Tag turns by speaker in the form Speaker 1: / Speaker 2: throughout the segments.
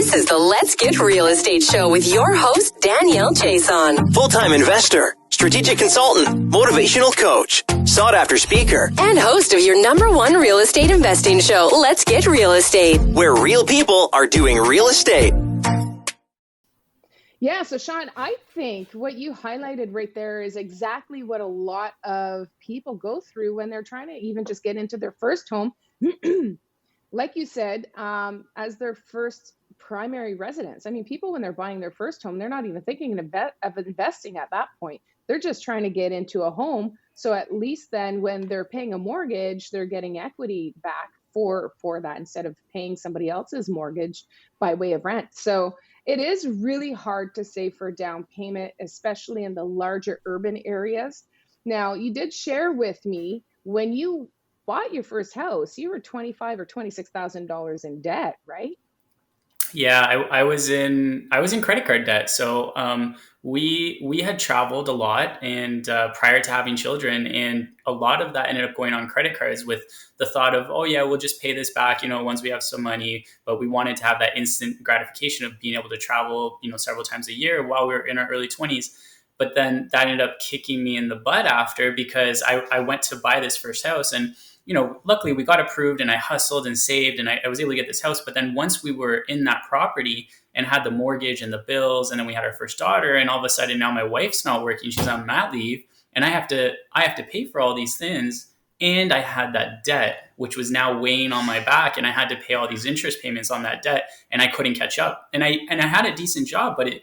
Speaker 1: This is the Let's Get Real Estate Show with your host, Danielle Chason.
Speaker 2: Full-time investor, strategic consultant, motivational coach, sought-after speaker,
Speaker 1: and host of your #1 real estate investing show, Let's Get Real Estate,
Speaker 2: where real people are doing real estate.
Speaker 3: Yeah, so Shawn, I think what you highlighted right there is exactly what a lot of people go through when they're trying to even just get into their first home. Like you said, as their first primary residence. I mean, people, when they're buying their first home, they're not even thinking of investing at that point. They're just trying to get into a home. So at least then when they're paying a mortgage, they're getting equity back for that instead of paying somebody else's mortgage by way of rent. So it is really hard to save for a down payment, especially in the larger urban areas. Now, you did share with me when you bought your first house, you were $25,000 or $26,000 in debt, right?
Speaker 4: Yeah, I was in credit card debt. So we had traveled a lot, and prior to having children, and a lot of that ended up going on credit cards with the thought of, oh yeah, we'll just pay this back, once we have some money. But we wanted to have that instant gratification of being able to travel, several times a year while we were in our early 20s. But then that ended up kicking me in the butt after, because I went to buy this first house, and luckily we got approved, and I hustled and saved, and I was able to get this house. But then once we were in that property and had the mortgage and the bills, and then we had our first daughter, and all of a sudden now my wife's not working, she's on mat leave, and I have to pay for all these things. And I had that debt, which was now weighing on my back, and I had to pay all these interest payments on that debt, and I couldn't catch up. And I had a decent job, but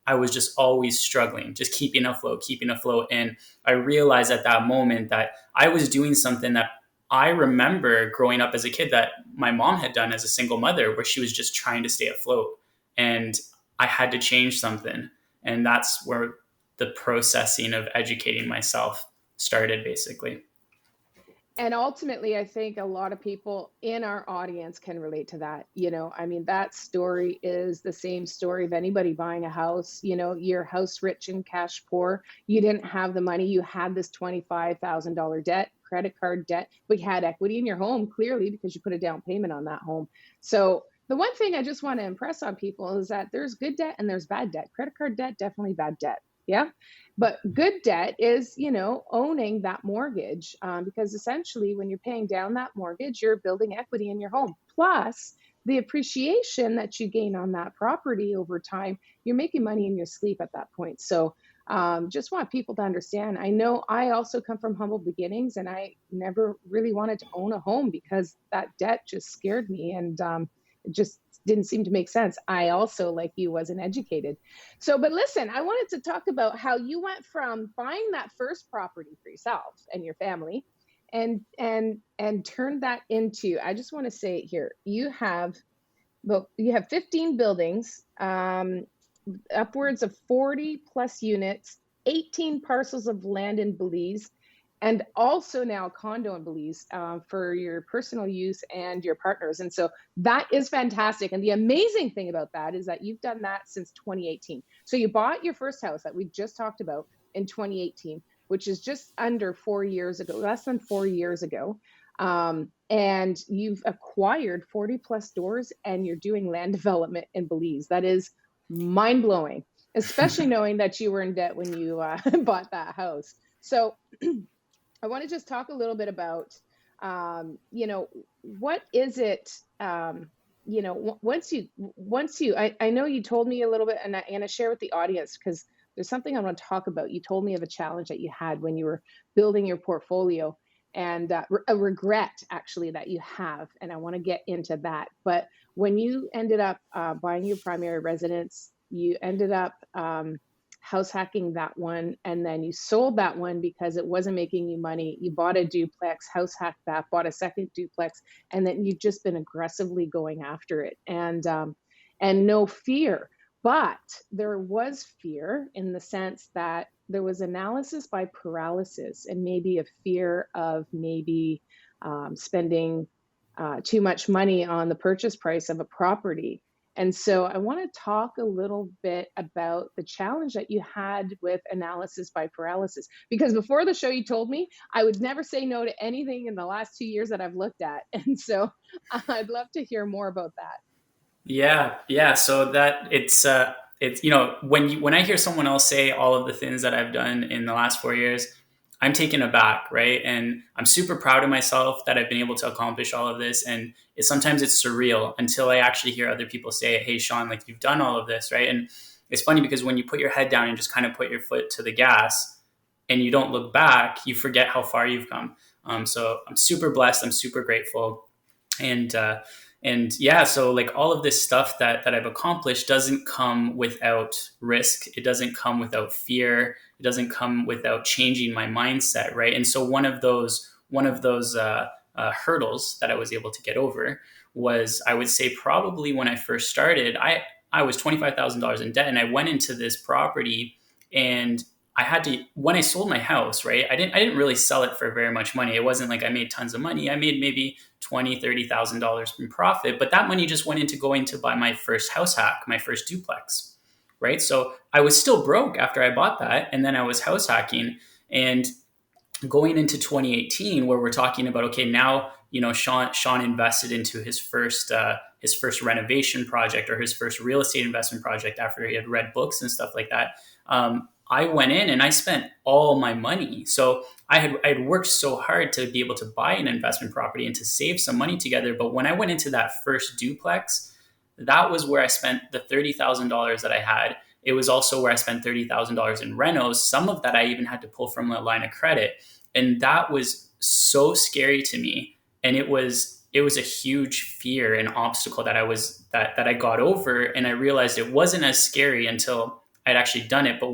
Speaker 4: I was just always struggling, just keeping afloat. And I realized at that moment that I was doing something that I remember growing up as a kid that my mom had done as a single mother, where she was just trying to stay afloat. And I had to change something. And that's where the processing of educating myself started, basically.
Speaker 3: And ultimately, I think a lot of people in our audience can relate to that. That story is the same story of anybody buying a house. You're house rich and cash poor. You didn't have the money. You had this $25,000 debt, credit card debt, but you had equity in your home, clearly, because you put a down payment on that home. So the one thing I just want to impress on people is that there's good debt and there's bad debt. Credit card debt, definitely bad debt. Yeah. But good debt is, owning that mortgage, because essentially when you're paying down that mortgage, you're building equity in your home. Plus the appreciation that you gain on that property over time, you're making money in your sleep at that point. So just want people to understand. I know I also come from humble beginnings, and I never really wanted to own a home because that debt just scared me, and it just didn't seem to make sense. I also, like you, wasn't educated. So, but listen, I wanted to talk about how you went from buying that first property for yourself and your family and turned that into, I just want to say it here, you have 15 buildings, upwards of 40 plus units, 18 parcels of land in Belize, and also now a condo in Belize for your personal use and your partners. And so that is fantastic. And the amazing thing about that is that you've done that since 2018. So you bought your first house that we just talked about in 2018, which is just under 4 years ago, less than 4 years ago. And you've acquired 40 plus doors, and you're doing land development in Belize. That is mind blowing, especially knowing that you were in debt when you bought that house. So I want to just talk a little bit about, what is it, once you, I know you told me a little bit, and I share with the audience, because there's something I want to talk about. You told me of a challenge that you had when you were building your portfolio, and a regret actually that you have. And I want to get into that. But when you ended up buying your primary residence, you ended up house hacking that one, and then you sold that one because it wasn't making you money. You bought a duplex, house hacked that, bought a second duplex, and then you've just been aggressively going after it, and no fear. But there was fear in the sense that there was analysis by paralysis, and maybe a fear of maybe spending too much money on the purchase price of a property. And so I want to talk a little bit about the challenge that you had with analysis by paralysis, because before the show, you told me I would never say no to anything in the last 2 years that I've looked at. And so I'd love to hear more about that.
Speaker 4: Yeah, yeah. So that it's when I hear someone else say all of the things that I've done in the last 4 years, I'm taken aback, right? And I'm super proud of myself that I've been able to accomplish all of this. And sometimes it's surreal until I actually hear other people say, "Hey, Shawn, like you've done all of this, right?" And it's funny because when you put your head down and just kind of put your foot to the gas, and you don't look back, you forget how far you've come. So I'm super blessed. I'm super grateful, and yeah, so like all of this stuff that I've accomplished doesn't come without risk. It doesn't come without fear. It doesn't come without changing my mindset, right? And so one of those hurdles that I was able to get over was, I would say, probably when I first started, I was $25,000 in debt, and I went into this property, and I had to, when I sold my house, right? I didn't really sell it for very much money. It wasn't like I made tons of money. I made maybe $20,000-$30,000 in profit, but that money just went into going to buy my first house hack, my first duplex, right? So I was still broke after I bought that, and then I was house hacking. And going into 2018, where we're talking about, okay, now Shawn invested into his first renovation project, or his first real estate investment project, after he had read books and stuff like that. I went in and I spent all my money. So I had worked so hard to be able to buy an investment property and to save some money together. But when I went into that first duplex, that was where I spent the $30,000 that I had. It was also where I spent $30,000 in renos. Some of that I even had to pull from a line of credit. And that was so scary to me. And it was a huge fear and obstacle that I got over. And I realized it wasn't as scary until I'd actually done it. But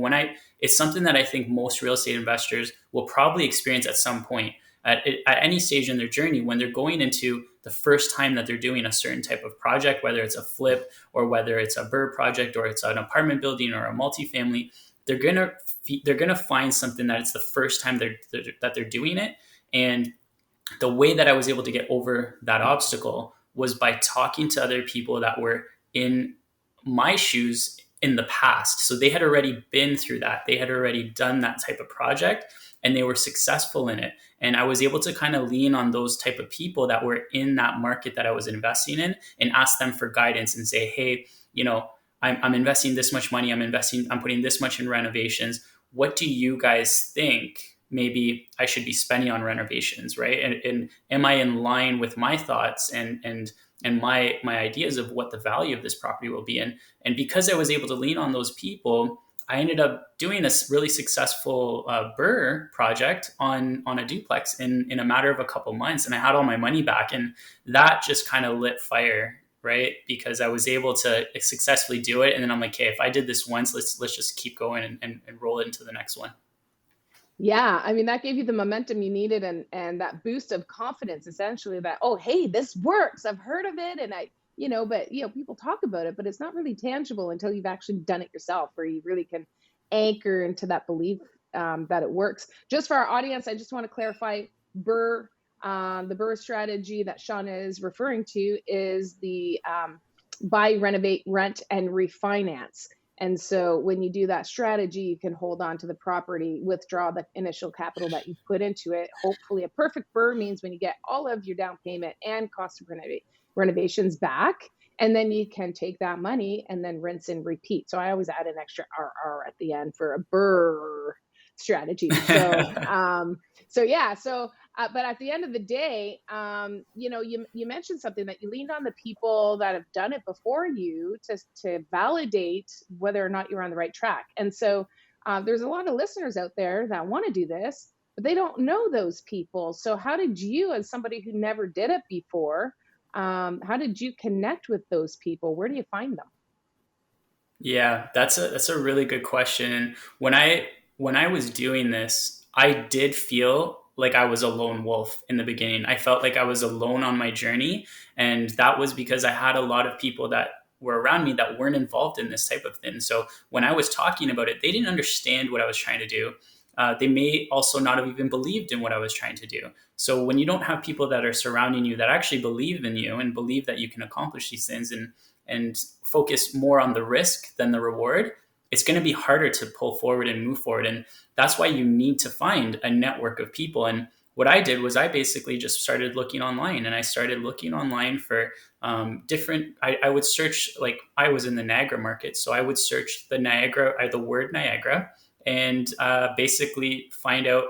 Speaker 4: it's something that I think most real estate investors will probably experience at some point, at any stage in their journey, when they're going into the first time that they're doing a certain type of project, whether it's a flip or whether it's a BRRRR project or it's an apartment building or a multifamily. They're gonna find something that it's the first time that they're doing it. And the way that I was able to get over that obstacle was by talking to other people that were in my shoes in the past. So they had already been through that. They had already done that type of project, and they were successful in it. And I was able to kind of lean on those type of people that were in that market that I was investing in, and ask them for guidance and say, hey, I'm investing this much money. I'm putting this much in renovations. What do you guys think maybe I should be spending on renovations, right? And am I in line with my thoughts and my ideas of what the value of this property will be? And because I was able to lean on those people, I ended up doing a really successful BRRRR project on a duplex in a matter of a couple months, and I had all my money back, and that just kind of lit fire, right? Because I was able to successfully do it, and then I'm like, okay, if I did this once, let's just keep going and roll it into the next one.
Speaker 3: Yeah, I mean, that gave you the momentum you needed, and that boost of confidence, essentially, that, oh, hey, this works. I've heard of it, and but people talk about it, but it's not really tangible until you've actually done it yourself, where you really can anchor into that belief that it works. Just for our audience, I just want to clarify, BRRRR, the BRRRR strategy that Shawn is referring to is the buy, renovate, rent, and refinance. And so when you do that strategy, you can hold on to the property, withdraw the initial capital that you put into it. Hopefully, a perfect BRRRR means when you get all of your down payment and cost of renovations back, and then you can take that money and then rinse and repeat. So I always add an extra RR at the end for a BRRRR strategy. So yeah, but at the end of the day, you mentioned something, that you leaned on the people that have done it before you to validate whether or not you're on the right track. And so there's a lot of listeners out there that want to do this, but they don't know those people. So how did you, as somebody who never did it before, how did you connect with those people? Where do you find them?
Speaker 4: Yeah, that's a really good question. And when I was doing this, I did feel like I was a lone wolf in the beginning. I felt like I was alone on my journey, and that was because I had a lot of people that were around me that weren't involved in this type of thing. So when I was talking about it, they didn't understand what I was trying to do. They may also not have even believed in what I was trying to do. So when you don't have people that are surrounding you that actually believe in you and believe that you can accomplish these things, and focus more on the risk than the reward, it's going to be harder to pull forward and move forward. And that's why you need to find a network of people. And what I did was I basically just started looking online, and I started looking online for different. I would search, like I was in the Niagara market, so I would search the Niagara, the word Niagara, and basically find out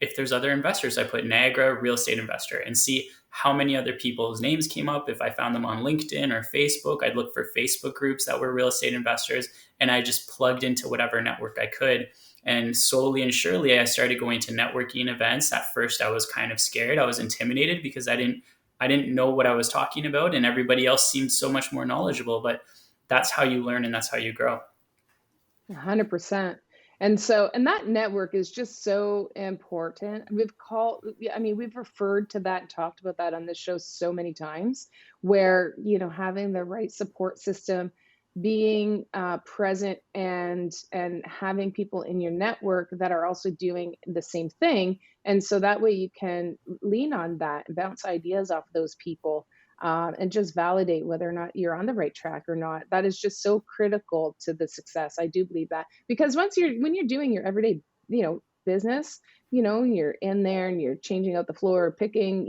Speaker 4: if there's other investors. I put Niagara real estate investor and see how many other people's names came up. If I found them on LinkedIn or Facebook, I'd look for Facebook groups that were real estate investors, and I just plugged into whatever network I could. And slowly and surely, I started going to networking events. At first, I was kind of scared. I was intimidated because I didn't know what I was talking about, and everybody else seemed so much more knowledgeable. But that's how you learn, and that's how you grow.
Speaker 3: 100%. And so, and that network is just so important. We've referred to that and talked about that on this show so many times, where, having the right support system, being present, and having people in your network that are also doing the same thing. And so that way you can lean on that and bounce ideas off those people, and just validate whether or not you're on the right track or not. That is just so critical to the success. I do believe that, because when you're doing your everyday, business, you're in there and you're changing out the floor, picking,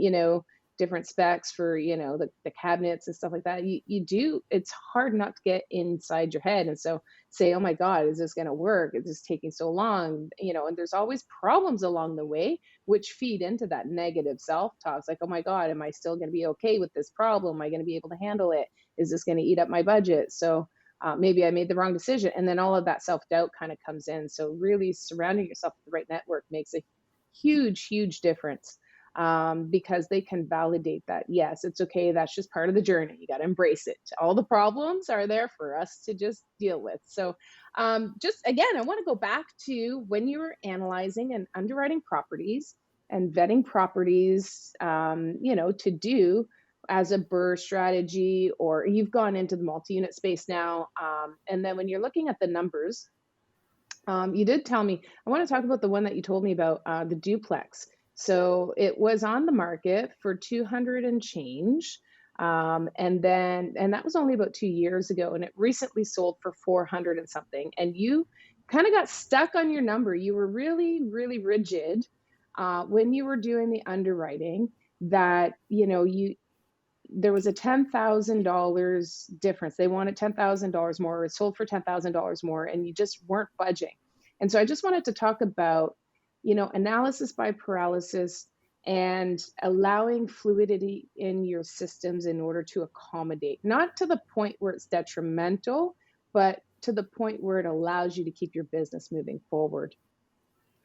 Speaker 3: different specs for, the cabinets and stuff like that. It's hard not to get inside your head. And so say, oh my God, is this going to work? Is this taking so long? And there's always problems along the way, which feed into that negative self-talk. It's like, oh my God, am I still going to be okay with this problem? Am I going to be able to handle it? Is this going to eat up my budget? So maybe I made the wrong decision. And then all of that self-doubt kind of comes in. So really surrounding yourself with the right network makes a huge, huge difference, because they can validate that, yes, it's okay. That's just part of the journey. You got to embrace it. All the problems are there for us to just deal with. So just again, I want to go back to when you were analyzing and underwriting properties and vetting properties, to do as a BRRRR strategy, or you've gone into the multi-unit space now. And then when you're looking at the numbers, you did tell me, I want to talk about the one that you told me about, the duplex. So it was on the market for 200 and change. And that was only about 2 years ago, and it recently sold for 400 and something. And you kind of got stuck on your number. You were really, really rigid, when you were doing the underwriting, that, there was a $10,000 difference. They wanted $10,000 more. It sold for $10,000 more, and you just weren't budging. And so I just wanted to talk about, analysis by paralysis and allowing fluidity in your systems in order to accommodate, not to the point where it's detrimental, but to the point where it allows you to keep your business moving forward.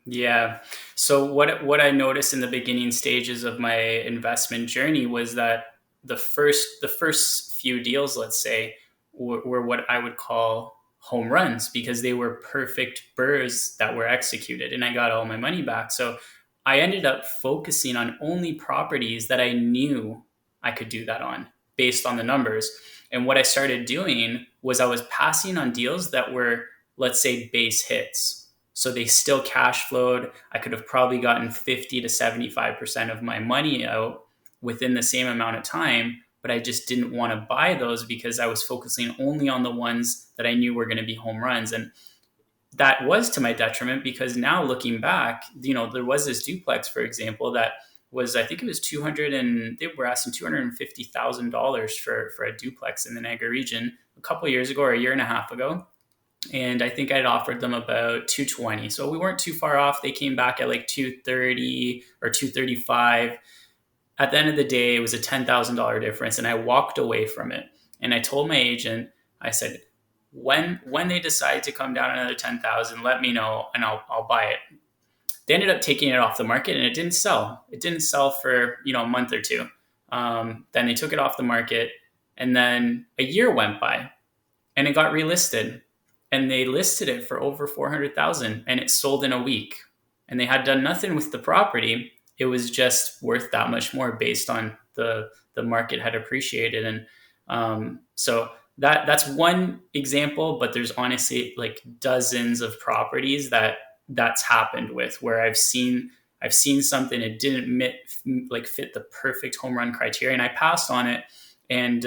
Speaker 4: Yeah. So what I noticed in the beginning stages of my investment journey was that the first few deals, let's say, were what I would call home runs, because they were perfect BRRRRs that were executed, and I got all my money back. So I ended up focusing on only properties that I knew I could do that on based on the numbers. And what I started doing was I was passing on deals that were, let's say, base hits. So they still cash flowed. I could have probably gotten 50 to 75% of my money out within the same amount of time, but I just didn't want to buy those because I was focusing only on the ones that I knew were going to be home runs. And that was to my detriment, because now looking back, there was this duplex, for example, that was, I think it was 200, and they were asking $250,000 for a duplex in the Niagara region a couple of years ago, or a year and a half ago. And I think I'd offered them about 220. So we weren't too far off. They came back at like 230 or 235. At the end of the day, it was a $10,000 difference, and I walked away from it. And I told my agent, I said, when they decide to come down another 10,000, let me know and I'll buy it. They ended up taking it off the market, and it didn't sell. It didn't sell for a month or two. Then they took it off the market, and then a year went by, and it got relisted. And they listed it for over 400,000, and it sold in a week. And they had done nothing with the property. It was just worth that much more based on the market had appreciated. And so that's one example, but there's honestly like dozens of properties that's happened with, where I've seen something, it didn't fit the perfect home run criteria, and I passed on it. And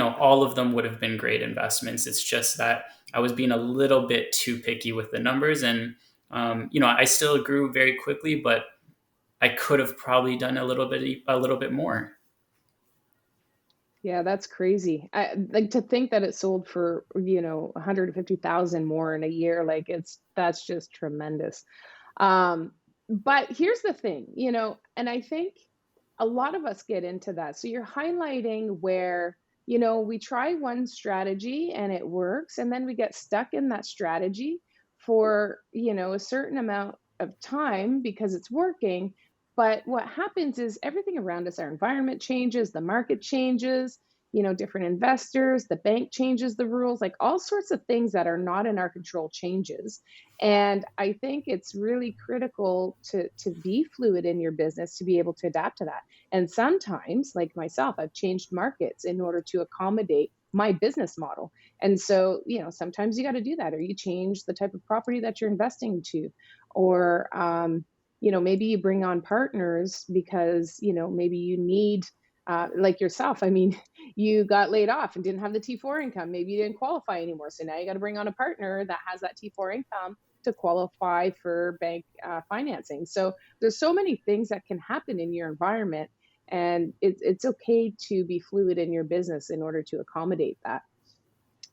Speaker 4: all of them would have been great investments. It's just that I was being a little bit too picky with the numbers, and I still grew very quickly, but I could have probably done a little bit more.
Speaker 3: Yeah, that's crazy. Like to think that it sold for, 150,000 more in a year, like that's just tremendous. Um, but here's the thing, and I think a lot of us get into that. So you're highlighting where, we try one strategy and it works, and then we get stuck in that strategy for, a certain amount of time because it's working. But what happens is everything around us, our environment changes, the market changes, different investors, the bank changes the rules, like all sorts of things that are not in our control changes. And I think it's really critical to be fluid in your business to be able to adapt to that. And sometimes, like myself, I've changed markets in order to accommodate my business model. And so, sometimes you got to do that, or you change the type of property that you're investing to, or maybe you bring on partners because, maybe you need like yourself. I mean, you got laid off and didn't have the T4 income. Maybe you didn't qualify anymore. So now you got to bring on a partner that has that T4 income to qualify for bank financing. So there's so many things that can happen in your environment, and it's okay to be fluid in your business in order to accommodate that.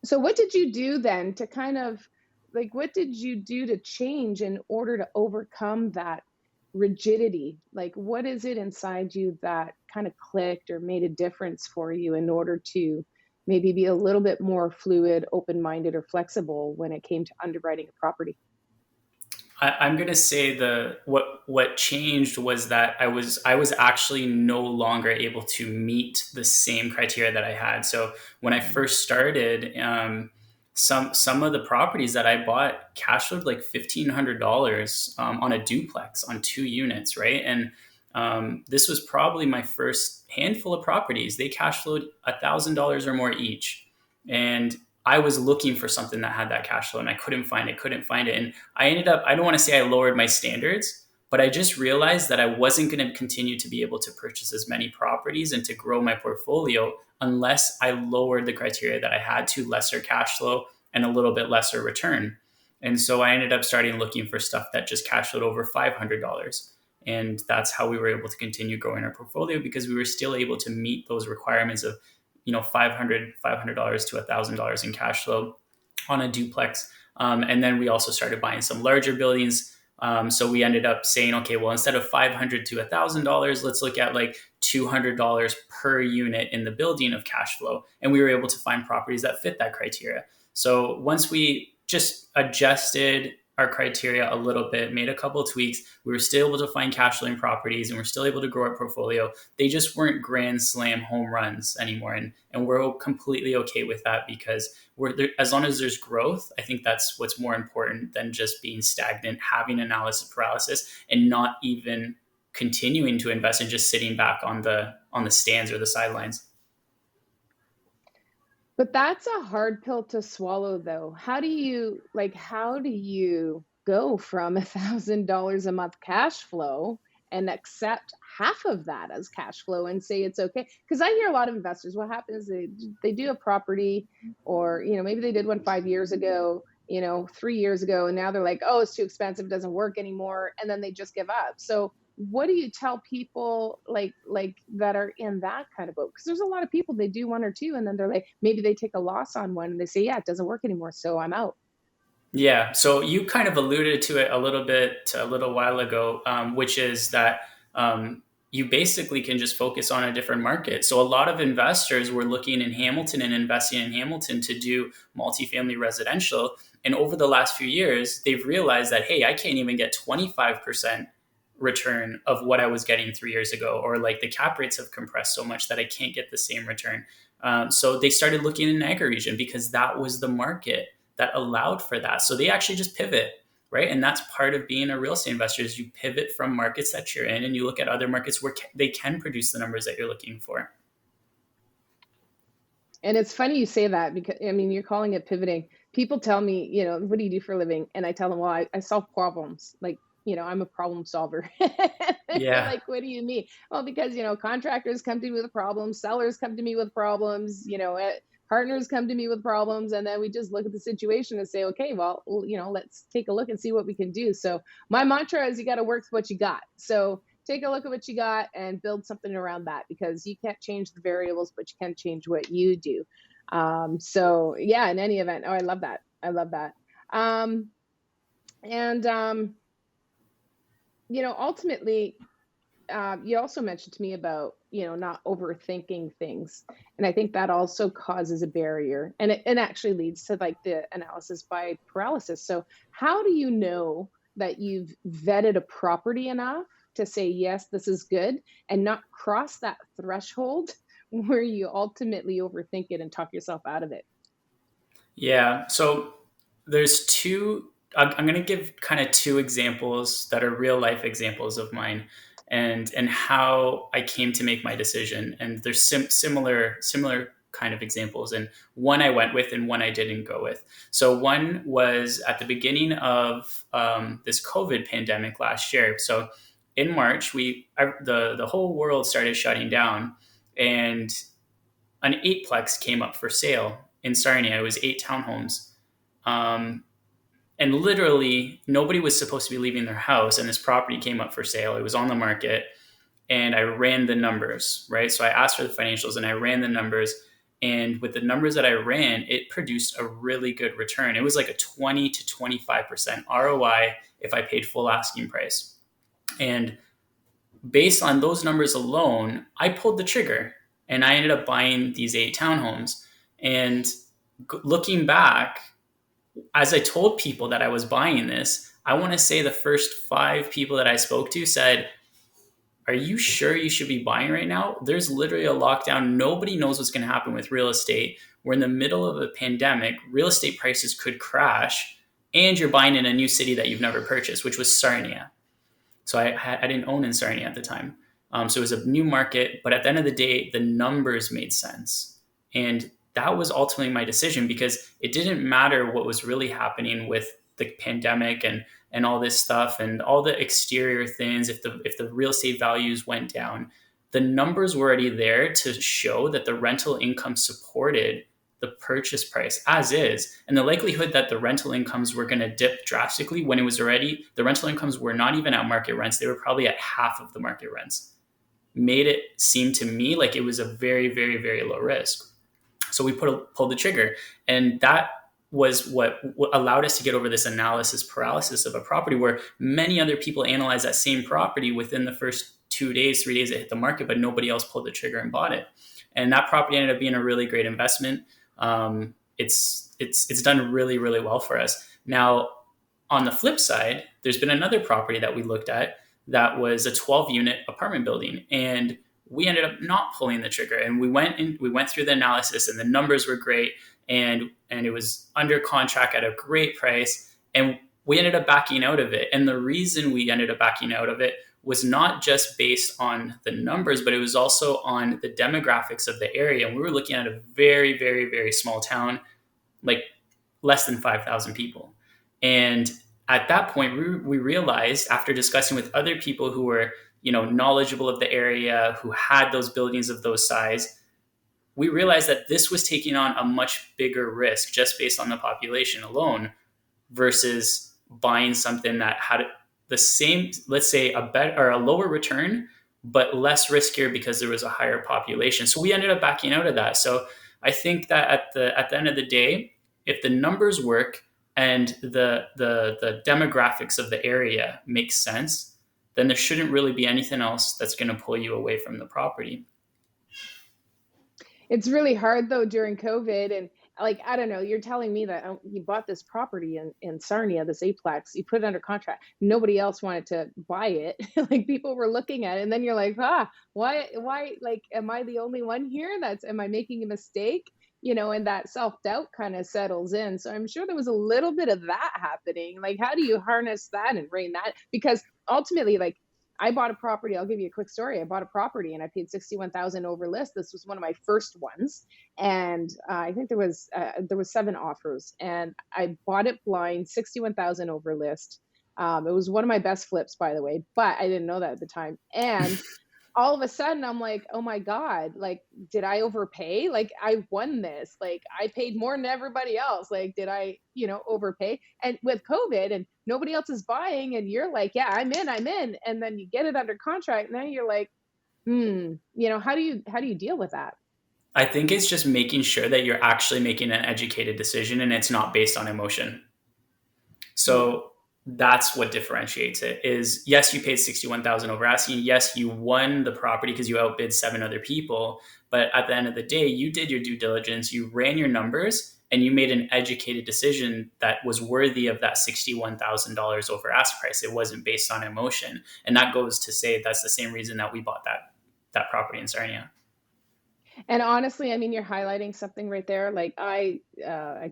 Speaker 3: So what did you do then to kind of like, what did you do to change in order to overcome that rigidity? Like, what is it inside you that kind of clicked or made a difference for you in order to maybe be a little bit more fluid, open-minded, or flexible when it came to underwriting a property?
Speaker 4: I'm gonna say what changed was that I was actually no longer able to meet the same criteria that I had. So when I first started, some of the properties that I bought cash flowed like $1,500 on a duplex on 2 units, right? And this was probably my first handful of properties. They cash flowed $1,000 or more each, and I was looking for something that had that cash flow and I couldn't find it. And I ended up, I don't want to say I lowered my standards, but I just realized that I wasn't going to continue to be able to purchase as many properties and to grow my portfolio unless I lowered the criteria that I had to lesser cash flow and a little bit lesser return. And so I ended up starting looking for stuff that just cash flowed over $500. And that's how we were able to continue growing our portfolio, because we were still able to meet those requirements of, $500 to $1,000 in cash flow on a duplex. And then we also started buying some larger buildings. So we ended up saying, okay, well, instead of $500 to $1,000, let's look at like $200 per unit in the building of cash flow. And we were able to find properties that fit that criteria. So once we just adjusted our criteria a little bit, made a couple of tweaks, we were still able to find cash flowing properties and we're still able to grow our portfolio. They just weren't grand slam home runs anymore. And we're completely okay with that, because we're there, as long as there's growth, I think that's what's more important than just being stagnant, having analysis paralysis, and not even continuing to invest and just sitting back on the stands or the sidelines.
Speaker 3: But that's a hard pill to swallow, though. How do you go from $1,000 a month cash flow and accept half of that as cash flow and say it's okay? Because I hear a lot of investors, what happens, they do a property, or, maybe they did one 5 years ago, 3 years ago, and now they're like, oh, it's too expensive, it doesn't work anymore, and then they just give up. So what do you tell people like that are in that kind of boat? Because there's a lot of people, they do one or two and then they're like, maybe they take a loss on one and they say, yeah, it doesn't work anymore, so I'm out.
Speaker 4: Yeah, so you kind of alluded to it a little bit a little while ago, which is that you basically can just focus on a different market. So a lot of investors were looking in Hamilton and investing in Hamilton to do multifamily residential. And over the last few years, they've realized that, hey, I can't even get 25% return of what I was getting 3 years ago, or like the cap rates have compressed so much that I can't get the same return. So they started looking in agri region because that was the market that allowed for that. So they actually just pivot, right? And that's part of being a real estate investor, is you pivot from markets that you're in and you look at other markets where they can produce the numbers that you're looking for.
Speaker 3: And it's funny you say that, because I mean, you're calling it pivoting. People tell me, what do you do for a living? And I tell them, well, I solve problems. Like, I'm a problem solver. They're
Speaker 4: Yeah.
Speaker 3: like, what do you mean? Well, because, contractors come to me with problems, sellers come to me with problems, partners come to me with problems. And then we just look at the situation and say, okay, well, let's take a look and see what we can do. So my mantra is, you got to work with what you got. So take a look at what you got and build something around that, because you can't change the variables, but you can change what you do. So yeah, in any event, oh, I love that. I love that. Um, and ultimately, you also mentioned to me about, not overthinking things. And I think that also causes a barrier, and it actually leads to like the analysis by paralysis. So how do you know that you've vetted a property enough to say, yes, this is good, and not cross that threshold where you ultimately overthink it and talk yourself out of it?
Speaker 4: Yeah. So there's two. I'm going to give kind of two examples that are real life examples of mine, and how I came to make my decision. And there's similar kind of examples, and one I went with and one I didn't go with. So one was at the beginning of this COVID pandemic last year. So in March, the whole world started shutting down, and an eightplex came up for sale in Sarnia. It was 8 townhomes. Um, and literally, nobody was supposed to be leaving their house, and this property came up for sale. It was on the market, and I ran the numbers, right? So I asked for the financials, and I ran the numbers. And with the numbers that I ran, it produced a really good return. It was like a 20 to 25% ROI if I paid full asking price. And based on those numbers alone, I pulled the trigger and I ended up buying these 8 townhomes. And looking back, as I told people that I was buying this, I want to say the first 5 people that I spoke to said, "Are you sure you should be buying right now? There's literally a lockdown. Nobody knows what's going to happen with real estate. We're in the middle of a pandemic. Real estate prices could crash, and you're buying in a new city that you've never purchased," which was Sarnia. So I didn't own in Sarnia at the time. So it was a new market, but at the end of the day, the numbers made sense. And that was ultimately my decision, because it didn't matter what was really happening with the pandemic and all this stuff and all the exterior things. If the real estate values went down, the numbers were already there to show that the rental income supported the purchase price as is. And the likelihood that the rental incomes were going to dip drastically when it was already, the rental incomes were not even at market rents. They were probably at half of the market rents, made it seem to me like it was a very, very, very low risk. So we pulled the trigger. And that was what allowed us to get over this analysis paralysis of a property, where many other people analyzed that same property within the first 2 days, 3 days it hit the market, but nobody else pulled the trigger and bought it. And that property ended up being a really great investment. It's done really, really well for us. Now, on the flip side, there's been another property that we looked at that was a 12-unit apartment building, and we ended up not pulling the trigger. And we went through the analysis, and the numbers were great, and it was under contract at a great price, and we ended up backing out of it. And the reason we ended up backing out of it was not just based on the numbers, but it was also on the demographics of the area. And we were looking at a very, very, very small town, like less than 5,000 people. And at that point, we realized, after discussing with other people who were, knowledgeable of the area, who had those buildings of those size, we realized that this was taking on a much bigger risk just based on the population alone, versus buying something that had the same, let's say, a lower return, but less riskier because there was a higher population. So we ended up backing out of that. So I think that at the end of the day, if the numbers work and the demographics of the area make sense, then there shouldn't really be anything else that's going to pull you away from the property.
Speaker 3: It's really hard though during COVID, and like, I don't know, you're telling me that you bought this property in Sarnia, this Aplex, you put it under contract. Nobody else wanted to buy it. Like, people were looking at it, and then you're like, why, like, am I the only one here? Am I making a mistake? And that self-doubt kind of settles in. So I'm sure there was a little bit of that happening. Like, how do you harness that and rein that? Because ultimately, like, I bought a property. I'll give you a quick story. I bought a property and I paid 61,000 over list. This was one of my first ones, and I think there was 7 offers, and I bought it blind, 61,000 over list. It was one of my best flips, by the way, but I didn't know that at the time. And all of a sudden I'm like, oh my God, like, did I overpay? Like, I won this. Like, I paid more than everybody else. Like, did I, overpay? And with COVID and nobody else is buying, and you're like, yeah, I'm in. And then you get it under contract. Now you're like, how do you deal with that?
Speaker 4: I think it's just making sure that you're actually making an educated decision and it's not based on emotion.
Speaker 3: Yeah.
Speaker 4: So that's what differentiates it is, yes, you paid 61,000 over asking. Yes, you won the property because you outbid 7 other people. But at the end of the day, you did your due diligence, you ran your numbers, and you made an educated decision that was worthy of that $61,000 over ask price. It wasn't based on emotion. And that goes to say that's the same reason that we bought that property in Sarnia.
Speaker 3: And honestly, I mean, you're highlighting something right there. Like I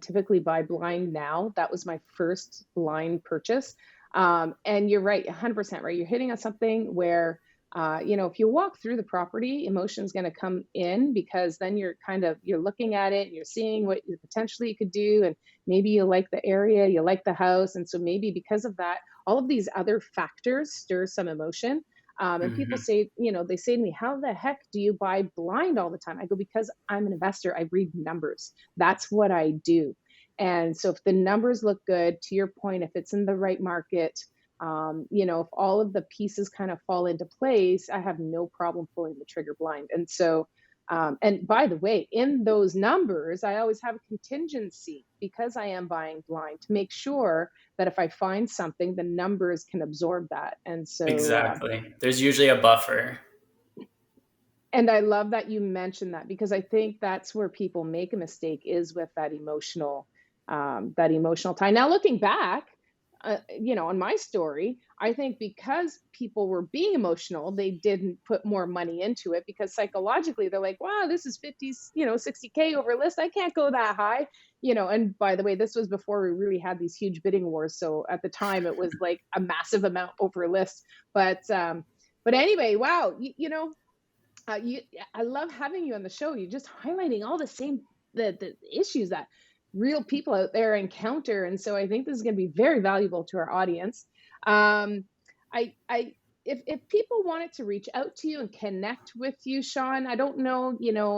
Speaker 3: typically buy blind now. That was my first blind purchase. And you're right, 100% right. You're hitting on something where, if you walk through the property, emotion's going to come in, because then you're looking at it and you're seeing what potentially you could do. And maybe you like the area, you like the house. And so maybe because of that, all of these other factors stir some emotion. And people
Speaker 4: Mm-hmm.
Speaker 3: say, they say to me, how the heck do you buy blind all the time? I go, because I'm an investor. I read numbers. That's what I do. And so if the numbers look good, to your point, if it's in the right market, if all of the pieces kind of fall into place, I have no problem pulling the trigger blind. And so, and by the way, in those numbers, I always have a contingency, because I am buying blind, to make sure that if I find something, the numbers can absorb that. And so,
Speaker 4: Exactly. There's usually a buffer.
Speaker 3: and I love that you mentioned that, because I think that's where people make a mistake, is with that emotional tie. Now, looking back, on my story, I think because people were being emotional, they didn't put more money into it, because psychologically they're like, wow, this is 50, 60K over list. I can't go that high, and by the way, this was before we really had these huge bidding wars. So at the time it was like a massive amount over list. But anyway, wow, you I love having you on the show. You're just highlighting all the issues that real people out there encounter, and so I think this is going to be very valuable to our audience. Um, I if people wanted to reach out to you and connect with you, Shawn, I don't know,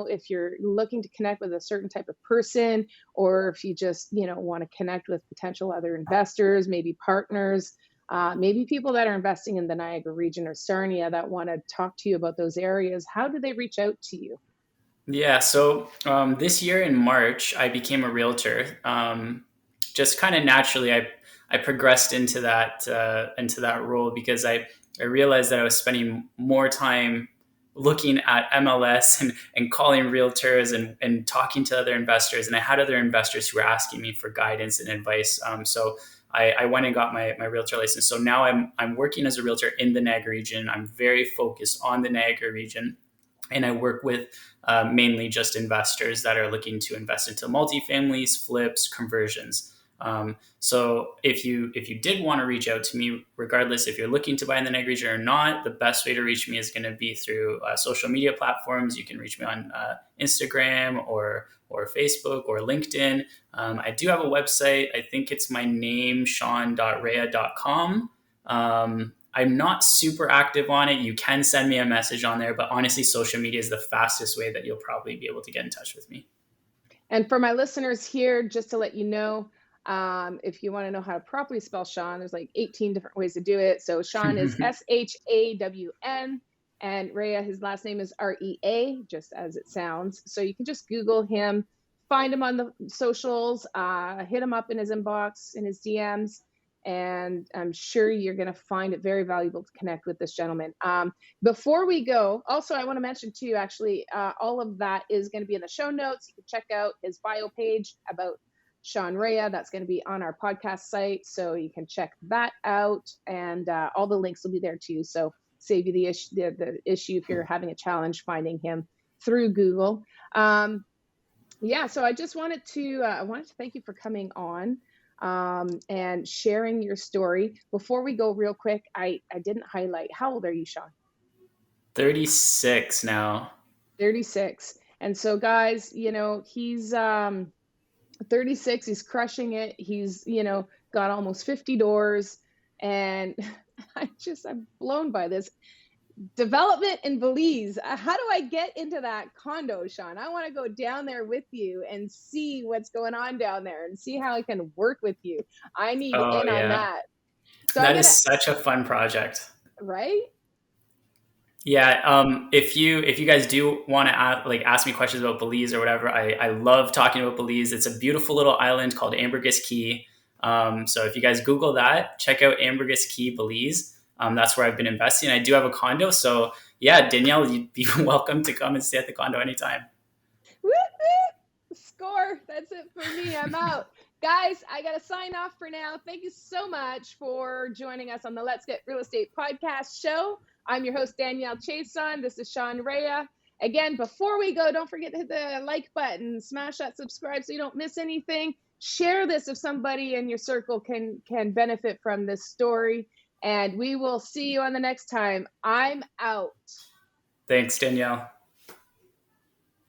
Speaker 3: if you're looking to connect with a certain type of person, or if you just, want to connect with potential other investors, maybe partners, maybe people that are investing in the Niagara region or Sarnia that want to talk to you about those areas. How do they reach out to you?
Speaker 4: Yeah, so this year in March, I became a realtor. Just kind of naturally, I progressed into that role because I realized that I was spending more time looking at MLS and calling realtors and talking to other investors, and I had other investors who were asking me for guidance and advice. So I went and got my realtor license. So now I'm working as a realtor in the Niagara region. I'm very focused on the Niagara region, and I work with mainly just investors that are looking to invest into multifamilies, flips, conversions. So if you did want to reach out to me, regardless if you're looking to buy in the Niagara region or not, the best way to reach me is going to be through social media platforms. You can reach me on Instagram or Facebook or LinkedIn. I do have a website. I think it's my name, shawn.rea.com. I'm not super active on it. You can send me a message on there, but honestly, social media is the fastest way that you'll probably be able to get in touch with me.
Speaker 3: And for my listeners here, just to let you know, if you want to know how to properly spell Shawn, there's like 18 different ways to do it. So Shawn is Shawn, and Rea, his last name is Rea, just as it sounds. So you can just Google him, find him on the socials, hit him up in his inbox, in his DMs, and I'm sure you're going to find it very valuable to connect with this gentleman. Before we go, also, I want to mention too, actually, all of that is going to be in the show notes. You can check out his bio page about Shawn Rea. That's going to be on our podcast site, so you can check that out, and all the links will be there too. So save you the issue if you're having a challenge finding him through Google. Yeah, so I just wanted to thank you for coming on and sharing your story. Before we go, real quick, I didn't highlight, how old are you, Shawn?
Speaker 4: 36 now.
Speaker 3: 36. And so, guys, he's 36. He's crushing it. He's got almost 50 doors, and I'm blown by this. development in Belize. How do I get into that condo, Shawn? I want to go down there with you and see what's going on down there and see how I can work with you. I need
Speaker 4: Oh
Speaker 3: in on
Speaker 4: yeah,
Speaker 3: that. So I'm
Speaker 4: that
Speaker 3: gonna,
Speaker 4: is such a fun project.
Speaker 3: right?
Speaker 4: Yeah, if you guys do want to ask me questions about Belize or whatever, I love talking about Belize. It's a beautiful little island called Ambergris Key. So if you guys Google that, check out Ambergris Key, Belize. That's where I've been investing. I do have a condo, so yeah, Danielle, you'd be welcome to come and stay at the condo anytime.
Speaker 3: Woo, woo. Score. That's it for me. I'm out. Guys, I got to sign off for now. Thank you so much for joining us on the Let's Get Real Estate podcast show. I'm your host, Danielle Chason. This is Shawn Rea. Again, before we go, don't forget to hit the like button, smash that subscribe so you don't miss anything. Share this if somebody in your circle can benefit from this story. And we will see you on the next time. I'm out.
Speaker 4: Thanks, Danielle.